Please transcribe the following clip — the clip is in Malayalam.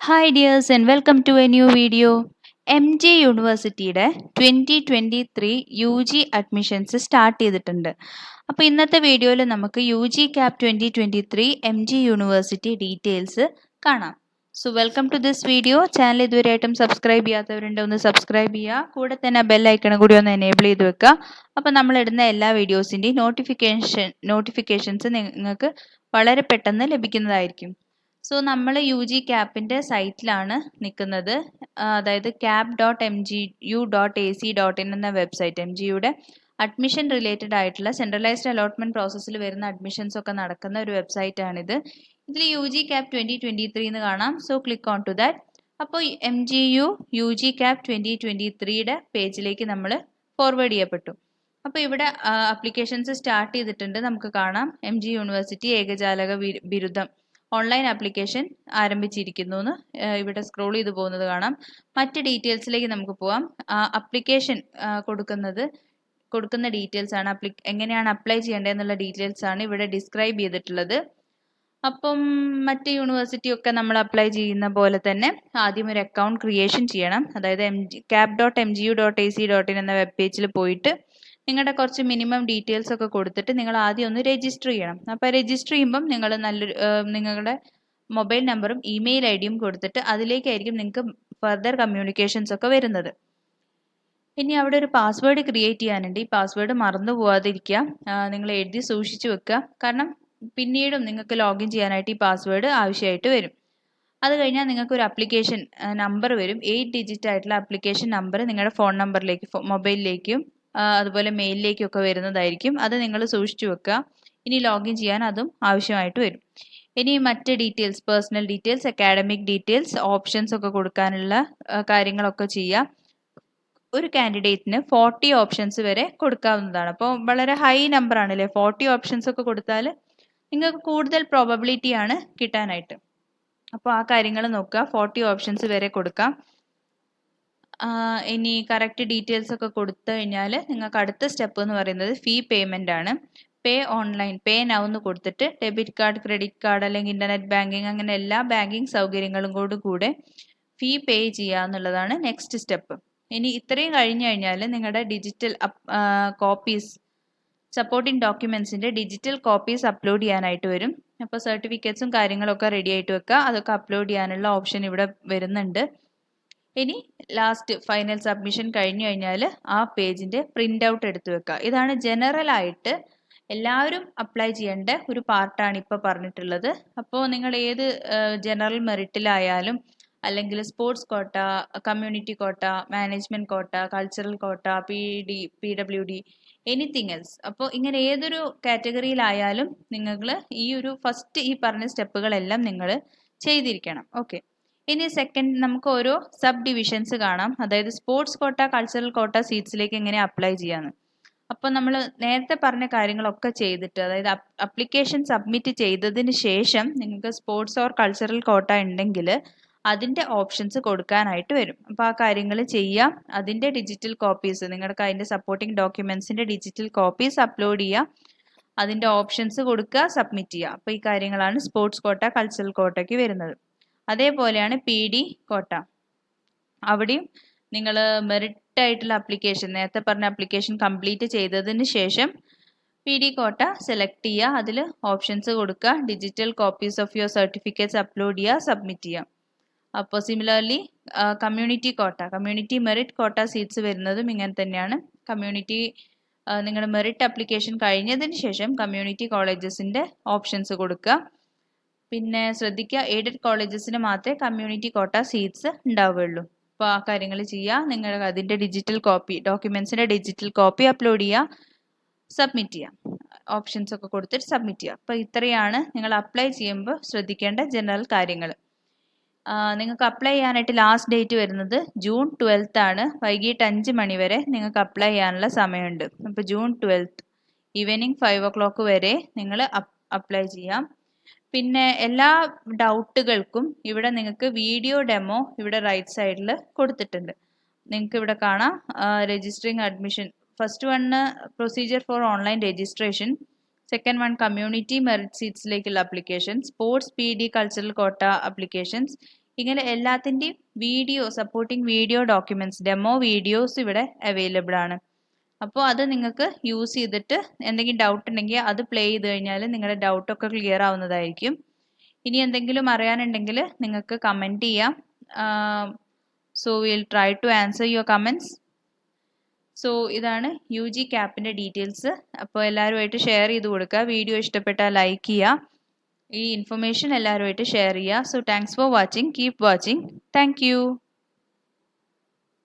Hi dears and welcome to a new video. MG യൂണിവേഴ്സിറ്റിയുടെ 2023 UG അഡ്മിഷൻസ് സ്റ്റാർട്ട് ചെയ്തിട്ടുണ്ട്. അപ്പോൾ ഇന്നത്തെ വീഡിയോയിൽ നമുക്ക് UGCAP 2023 MG യൂണിവേഴ്സിറ്റി ഡീറ്റെയിൽസ് കാണാം. So welcome to this video. Channel ഇതുവരെയായിട്ടും സബ്സ്ക്രൈബ് ചെയ്യാത്തവരുണ്ട് ഒന്ന് സബ്സ്ക്രൈബ് ചെയ്യുക. കൂടെ തന്നെ ബെൽ ഐക്കണും കൂടി ഒന്ന് എനേബിൾ ചെയ്ത് വെക്കുക. അപ്പോൾ നമ്മൾ ഇടുന്ന എല്ലാ വീഡിയോസിൻ്റെയും നോട്ടിഫിക്കേഷൻസ് നിങ്ങൾക്ക് വളരെ പെട്ടെന്ന് ലഭിക്കുന്നതായിരിക്കും. സോ നമ്മൾ UGCAPൻ്റെ സൈറ്റിലാണ് നിൽക്കുന്നത്. അതായത് cap.mgu.ac.in എന്ന വെബ്സൈറ്റ്, MGയുടെ അഡ്മിഷൻ റിലേറ്റഡ് ആയിട്ടുള്ള സെൻട്രലൈസ്ഡ് അലോട്ട്മെന്റ് പ്രോസസ്സിൽ വരുന്ന അഡ്മിഷൻസ് ഒക്കെ നടക്കുന്ന ഒരു വെബ്സൈറ്റ് ആണിത്. ഇതിൽ UGCAP 2023 എന്ന് കാണാം. So click on to that. അപ്പോൾ UGCAP 2023യുടെ പേജിലേക്ക് നമ്മൾ ഫോർവേഡ് ചെയ്യപ്പെട്ടു. അപ്പോൾ ഇവിടെ അപ്ലിക്കേഷൻസ് സ്റ്റാർട്ട് ചെയ്തിട്ടുണ്ട്. നമുക്ക് കാണാം MG യൂണിവേഴ്സിറ്റി ഏകജാലക ബിരുദം ഓൺലൈൻ ആപ്ലിക്കേഷൻ ആരംഭിച്ചിരിക്കുന്നു എന്ന് ഇവിടെ സ്ക്രോൾ ചെയ്ത് പോകുന്നത് കാണാം. മറ്റ് ഡീറ്റെയിൽസിലേക്ക് നമുക്ക് പോവാം. അപ്ലിക്കേഷൻ കൊടുക്കുന്ന ഡീറ്റെയിൽസ് ആണ്, എങ്ങനെയാണ് അപ്ലൈ ചെയ്യേണ്ടതെന്നുള്ള ഡീറ്റെയിൽസ് ആണ് ഇവിടെ ഡിസ്ക്രൈബ് ചെയ്തിട്ടുള്ളത്. അപ്പം മറ്റ് യൂണിവേഴ്സിറ്റി ഒക്കെ നമ്മൾ അപ്ലൈ ചെയ്യുന്ന പോലെ തന്നെ ആദ്യം ഒരു അക്കൗണ്ട് ക്രിയേഷൻ ചെയ്യണം. അതായത് cap.mgu.ac.in എന്ന വെബ് പേജിൽ പോയിട്ട് നിങ്ങളുടെ കുറച്ച് മിനിമം ഡീറ്റെയിൽസ് ഒക്കെ കൊടുത്തിട്ട് നിങ്ങൾ ആദ്യം ഒന്ന് രജിസ്റ്റർ ചെയ്യണം. അപ്പോൾ രജിസ്റ്റർ ചെയ്യുമ്പം നിങ്ങൾ നിങ്ങളുടെ മൊബൈൽ നമ്പറും ഇമെയിൽ ഐഡിയും കൊടുത്തിട്ട് അതിലേക്കായിരിക്കും നിങ്ങൾക്ക് ഫർദർ കമ്മ്യൂണിക്കേഷൻസ് ഒക്കെ വരുന്നത്. ഇനി അവിടെ ഒരു പാസ്വേഡ് ക്രിയേറ്റ് ചെയ്യാനുണ്ട്. ഈ പാസ്വേഡ് മറന്നു പോവാതിരിക്കുക, നിങ്ങൾ എഴുതി സൂക്ഷിച്ചു വെക്കുക. കാരണം പിന്നീടും നിങ്ങൾക്ക് ലോഗിൻ ചെയ്യാനായിട്ട് ഈ പാസ്വേഡ് ആവശ്യമായിട്ട് വരും. അത് കഴിഞ്ഞാൽ നിങ്ങൾക്ക് ഒരു അപ്ലിക്കേഷൻ നമ്പർ വരും. 8 ഡിജിറ്റ് ആയിട്ടുള്ള അപ്ലിക്കേഷൻ നമ്പർ നിങ്ങളുടെ ഫോൺ നമ്പറിലേക്ക് മൊബൈലിലേക്കും അതുപോലെ മെയിലിലേക്കും ഒക്കെ വരുന്നതായിരിക്കും. അത് നിങ്ങൾ സൂക്ഷിച്ചു വെക്കുക. ഇനി ലോഗിൻ ചെയ്യാൻ അതും ആവശ്യമായിട്ട് വരും. ഇനി മറ്റ് details, personal details, academic details, options ഒക്കെ കൊടുക്കാനുള്ള കാര്യങ്ങളൊക്കെ ചെയ്യുക. ഒരു കാൻഡിഡേറ്റിന് 40 ഓപ്ഷൻസ് വരെ കൊടുക്കാവുന്നതാണ്. അപ്പോൾ വളരെ ഹൈ നമ്പർ ആണല്ലേ, 40 ഓപ്ഷൻസ് ഒക്കെ കൊടുത്താൽ നിങ്ങൾക്ക് കൂടുതൽ പ്രോബബിലിറ്റി ആണ് കിട്ടാനായിട്ട്. അപ്പോൾ ആ കാര്യങ്ങൾ നോക്കുക. 40 ഓപ്ഷൻസ് വരെ കൊടുക്കാം. ഇനി കറക്റ്റ് ഡീറ്റെയിൽസ് ഒക്കെ കൊടുത്തു കഴിഞ്ഞാൽ നിങ്ങൾക്ക് അടുത്ത സ്റ്റെപ്പ് എന്ന് പറയുന്നത് ഫീ പേയ്മെൻ്റ് ആണ്. പേ ഓൺലൈൻ, പേ നൗ എന്ന് കൊടുത്തിട്ട് ഡെബിറ്റ് കാർഡ്, ക്രെഡിറ്റ് കാർഡ് അല്ലെങ്കിൽ ഇൻ്റർനെറ്റ് ബാങ്കിങ് അങ്ങനെ എല്ലാ ബാങ്കിങ് സൗകര്യങ്ങളും കൂടെ ഫീ പേ ചെയ്യുക എന്നുള്ളതാണ് നെക്സ്റ്റ് സ്റ്റെപ്പ്. ഇനി ഇത്രയും കഴിഞ്ഞു കഴിഞ്ഞാൽ നിങ്ങളുടെ ഡിജിറ്റൽ കോപ്പീസ്, സപ്പോർട്ടിംഗ് ഡോക്യുമെൻസിൻ്റെ ഡിജിറ്റൽ കോപ്പീസ് അപ്ലോഡ് ചെയ്യാനായിട്ട് വരും. അപ്പോൾ സർട്ടിഫിക്കറ്റ്സും കാര്യങ്ങളൊക്കെ റെഡി ആയിട്ട് വെക്കുക. അതൊക്കെ അപ്ലോഡ് ചെയ്യാനുള്ള ഓപ്ഷൻ ഇവിടെ വരുന്നുണ്ട്. ഇനി ലാസ്റ്റ് ഫൈനൽ സബ്മിഷൻ കഴിഞ്ഞു കഴിഞ്ഞാൽ ആ പേജിൻ്റെ പ്രിൻ്റ് ഔട്ട് എടുത്തു വെക്കുക. ഇതാണ് ജനറൽ ആയിട്ട് എല്ലാവരും അപ്ലൈ ചെയ്യേണ്ട ഒരു പാർട്ടാണ് ഇപ്പോൾ പറഞ്ഞിട്ടുള്ളത്. അപ്പോൾ നിങ്ങൾ ഏത് ജനറൽ മെറിറ്റിലായാലും അല്ലെങ്കിൽ sports quota, community quota, management കോട്ട, കൾച്ചറൽ കോട്ട, PWD, എനിത്തിങ് എൽസ്, അപ്പോൾ ഇങ്ങനെ ഏതൊരു കാറ്റഗറിയിലായാലും നിങ്ങൾ ഈ പറഞ്ഞ സ്റ്റെപ്പുകളെല്ലാം നിങ്ങൾ ചെയ്തിരിക്കണം. ഓക്കെ. ഇനി സെക്കൻഡ് നമുക്ക് ഓരോ സബ് ഡിവിഷൻസ് കാണാം. അതായത് സ്പോർട്സ് കോട്ട, കൾച്ചറൽ കോട്ട സീറ്റ്സിലേക്ക് എങ്ങനെ അപ്ലൈ ചെയ്യാന്ന്. അപ്പോൾ നമ്മൾ നേരത്തെ പറഞ്ഞ കാര്യങ്ങളൊക്കെ ചെയ്തിട്ട്, അതായത് അപ്ലിക്കേഷൻ സബ്മിറ്റ് ചെയ്തതിന് ശേഷം നിങ്ങൾക്ക് സ്പോർട്സ് ഓർ കൾച്ചറൽ കോട്ട ഉണ്ടെങ്കിൽ അതിൻ്റെ ഓപ്ഷൻസ് കൊടുക്കാനായിട്ട് വരും. അപ്പോൾ ആ കാര്യങ്ങൾ ചെയ്യാം. അതിൻ്റെ ഡിജിറ്റൽ കോപ്പീസ്, നിങ്ങളുടെ അതിൻ്റെ സപ്പോർട്ടിംഗ് ഡോക്യുമെൻസിൻ്റെ ഡിജിറ്റൽ കോപ്പീസ് അപ്ലോഡ് ചെയ്യുക, അതിൻ്റെ ഓപ്ഷൻസ് കൊടുക്കുക, സബ്മിറ്റ് ചെയ്യുക. അപ്പോൾ ഈ കാര്യങ്ങളാണ് സ്പോർട്സ് കോട്ട, കൾച്ചറൽ കോട്ടയ്ക്ക് വരുന്നത്. അതേപോലെയാണ് PD കോട്ട. അവിടെയും നിങ്ങൾ മെറിറ്റ് ആയിട്ടുള്ള അപ്ലിക്കേഷൻ, നേരത്തെ പറഞ്ഞ അപ്ലിക്കേഷൻ കംപ്ലീറ്റ് ചെയ്തതിന് ശേഷം PD കോട്ട സെലക്ട് ചെയ്യുക, അതിൽ ഓപ്ഷൻസ് കൊടുക്കുക, digital copies of your certificates upload ചെയ്യുക, സബ്മിറ്റ് ചെയ്യുക. അപ്പോൾ similarly community quota, community merit കോട്ട സീറ്റ്സ് വരുന്നതും ഇങ്ങനെ തന്നെയാണ്. നിങ്ങളുടെ മെറിറ്റ് അപ്ലിക്കേഷൻ കഴിഞ്ഞതിന് ശേഷം കമ്മ്യൂണിറ്റി കോളേജസിൻ്റെ ഓപ്ഷൻസ് കൊടുക്കുക. പിന്നെ ശ്രദ്ധിക്കുക, എയ്ഡഡ് കോളേജസിന് മാത്രമേ കമ്മ്യൂണിറ്റി കോട്ട സീറ്റ്സ് ഉണ്ടാവുകയുള്ളൂ. അപ്പോൾ ആ കാര്യങ്ങൾ ചെയ്യുക. നിങ്ങൾ അതിൻ്റെ ഡിജിറ്റൽ കോപ്പി, ഡോക്യുമെൻസിൻ്റെ ഡിജിറ്റൽ കോപ്പി അപ്ലോഡ് ചെയ്യുക, സബ്മിറ്റ് ചെയ്യുക, ഓപ്ഷൻസ് ഒക്കെ കൊടുത്തിട്ട് സബ്മിറ്റ് ചെയ്യുക. അപ്പോൾ ഇത്രയാണ് നിങ്ങൾ അപ്ലൈ ചെയ്യുമ്പോൾ ശ്രദ്ധിക്കേണ്ട ജനറൽ കാര്യങ്ങൾ. നിങ്ങൾക്ക് അപ്ലൈ ചെയ്യാനായിട്ട് ലാസ്റ്റ് ഡേറ്റ് വരുന്നത് June 12th ആണ്. വൈകിട്ട് 5 മണി വരെ നിങ്ങൾക്ക് അപ്ലൈ ചെയ്യാനുള്ള സമയമുണ്ട്. അപ്പോൾ June 12th ഈവനിങ് 5 o'clock വരെ നിങ്ങൾ അപ്ലൈ ചെയ്യാം. പിന്നെ എല്ലാ ഡൗട്ടുകൾക്കും ഇവിടെ നിങ്ങൾക്ക് വീഡിയോ ഡെമോ ഇവിടെ റൈറ്റ് സൈഡിൽ കൊടുത്തിട്ടുണ്ട്. നിങ്ങൾക്ക് ഇവിടെ കാണാം registering admission. First one procedure for online registration, second one community merit സീറ്റ്സിലേക്കുള്ള application, sports PD cultural quota applications, ഇങ്ങനെ എല്ലാത്തിൻ്റെയും video supporting video documents demo videos ഇവിടെ അവൈലബിൾ ആണ്. അപ്പോൾ അത് നിങ്ങൾക്ക് യൂസ് ചെയ്തിട്ട് എന്തെങ്കിലും ഡൗട്ട് ഉണ്ടെങ്കിൽ അത് പ്ലേ ചെയ്ത് കഴിഞ്ഞാൽ നിങ്ങളുടെ ഡൗട്ടൊക്കെ ക്ലിയർ ആവുന്നതായിരിക്കും. ഇനി എന്തെങ്കിലും അറിയാനുണ്ടെങ്കിൽ നിങ്ങൾക്ക് കമൻറ്റ് ചെയ്യാം. So will try to answer your comments. So ഇതാണ് UGCAPൻ്റെ ഡീറ്റെയിൽസ്. അപ്പോൾ എല്ലാവരുമായിട്ട് ഷെയർ ചെയ്ത് കൊടുക്കുക. വീഡിയോ ഇഷ്ടപ്പെട്ടാൽ ലൈക്ക് ചെയ്യുക. ഈ ഇൻഫർമേഷൻ എല്ലാവരുമായിട്ട് ഷെയർ ചെയ്യുക. So thanks for watching. Keep watching. Thank you.